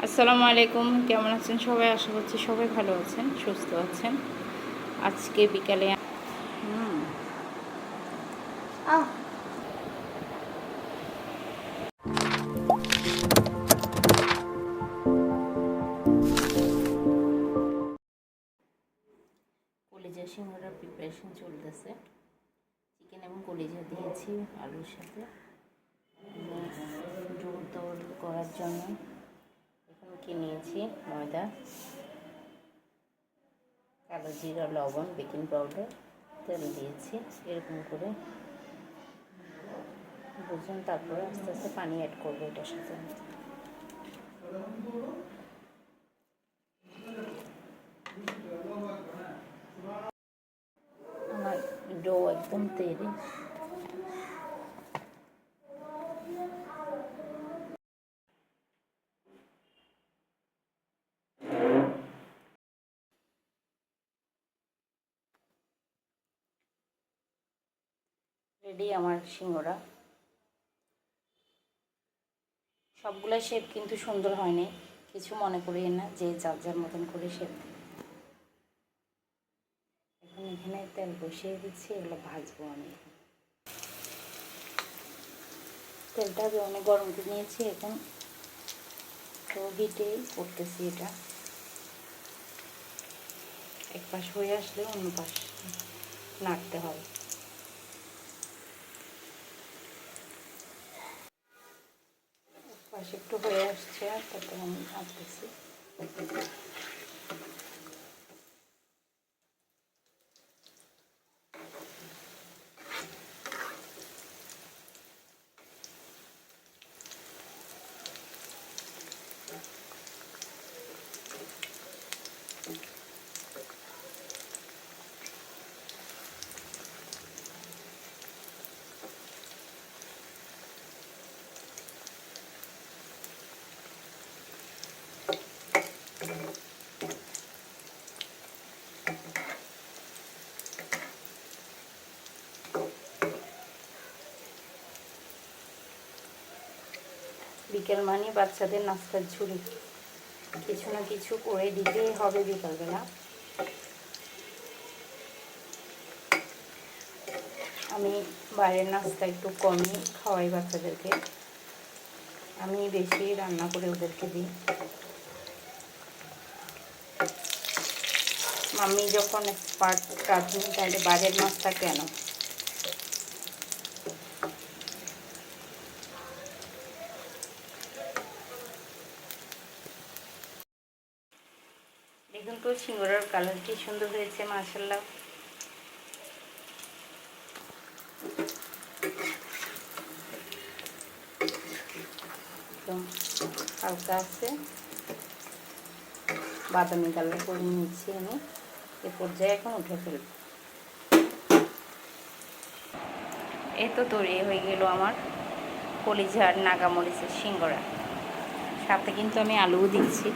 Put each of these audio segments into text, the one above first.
আসসালামু আলাইকুম, কেমন আছেন সবাই? আশা করছি সবাই ভালো আছেন, সুস্থ আছেন। আজকে বিকালে কলিজা সিঙ্গারার প্রিপারেশন চলতেছে। চিকেন এবং কলিজা দিয়েছি আলুর সাথে। ডো তৈরি করার জন্য এখানে কি নিয়েছি? ময়দা, কালো জিরা, লবণ, বেকিং পাউডার, তেল দিয়েছি এরকম করে বুঝুন। তারপরে আস্তে আস্তে পানি অ্যাড করবো এটার সাথে। আমার ডো একদম তৈরি। রেডি আমার সিঙ্গারা। সবগুলো শেপ কিন্তু সুন্দর হয়নি, কিছু মনে করিয়েন না, যে যার যার মতন করে শেপ। এখন এখানে তেল বসিয়ে দিচ্ছি, এগুলো ভাজবো আমি। তেলটা আমি অনেক গরম করে নিয়েছি, এখন তো হিটেই করতেছি এটা। এক পাশ হয়ে আসলে অন্য পাশ নাড়তে হবে। এক পাশ একটু হয়ে আসছে, তারপর আমি নাড়তেছি। বিকেল মানে বাচ্চাদের নাস্তার ঝুড়ি, কিছু না কিছু করে দিতেই হবে বিকালবেলা। আমি বাইরের নাস্তা একটু কমই খাওয়াই বাচ্চাদেরকে, আমি বেশি রান্না করে ওদেরকে দিই। মাম্মি যখন এক্সপার্ট রাঁধুনি, তাহলে বাইরের নাস্তা কেন? দেখুন তো সিঙ্গারার কালারটি সুন্দর হয়েছে, মাশাআল্লাহ। একদম হালকা আছে, বাদামি কালার করে নিচ্ছি আমি। এ পর্যায়ে এখন উঠে ফেলব। এই তো তৈরি হয়ে গেল আমার কলিজার নাগামরিচের সিঙ্গারা। সাথে কিন্তু আমি আলুও দিচ্ছি।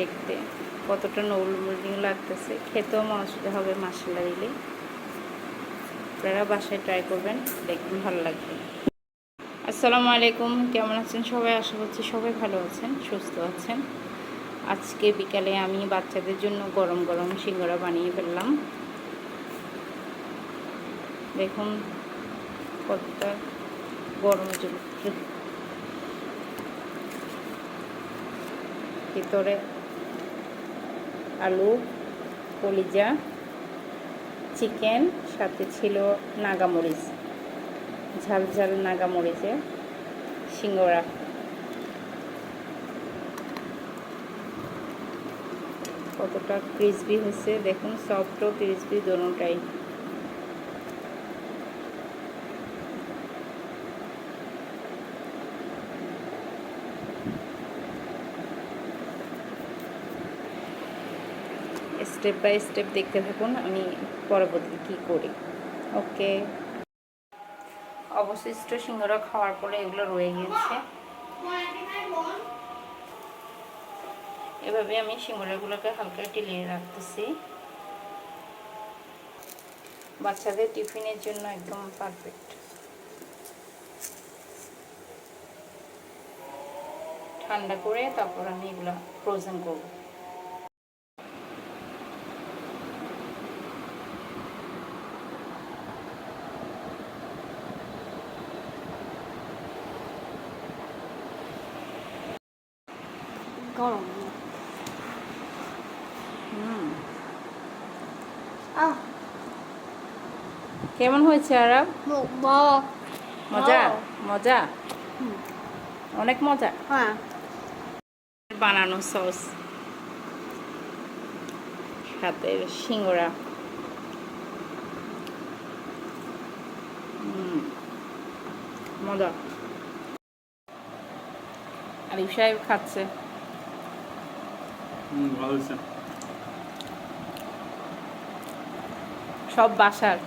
দেখতে কতটা নরম লাগতেছে, খেতেও মজা হবে মশলা দিলে। আপনারা বাসায় ট্রাই করবেন, দেখবেন ভালো লাগবে। আসসালামু আলাইকুম, কেমন আছেন সবাই? আশা করছি সবাই ভালো আছেন, সুস্থ আছেন। আজকে বিকালে আমি বাচ্চাদের জন্য গরম গরম সিঙ্গারা বানিয়ে ফেললাম। দেখুন কতটা গরম, ভিতরে আলু, কলিজা, চিকেন, সাথে ছিল নাগামরিচ, ঝাল ঝাল নাগামরিচের সিঙ্গারা। কতটা ক্রিসপি হয়েছে দেখুন, সফট ও ক্রিসপি দোনোটাই। স্টেপ বাই স্টেপ দেখতে থাকুন, আমি পরবর্তী কী করি। ওকে। অবশিষ্ট সিঙ্গারা খাওয়ার পরে এগুলো রয়ে গিয়েছে। এভাবে আমি সিঙ্গারাগুলোকে হালকা টিলিয়ে রাখতেছি। বাচ্চাদের টিফিনের জন্য একদম পারফেক্ট। ঠান্ডা করে তারপর আমি এগুলো ফ্রোজেন করবো। গরম। কেমন হয়েছে আরব? মজা মজা, অনেক মজা। হ্যাঁ, বানানো সস সাথে সিঙ্গারা। মজা। আলিফ সাহেব খাচ্ছে। ভালো হয়েছে। সব বাসার,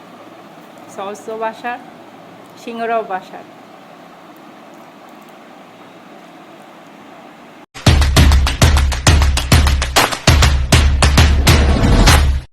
সসও বাসার, সিঙ্গারাও বাসার।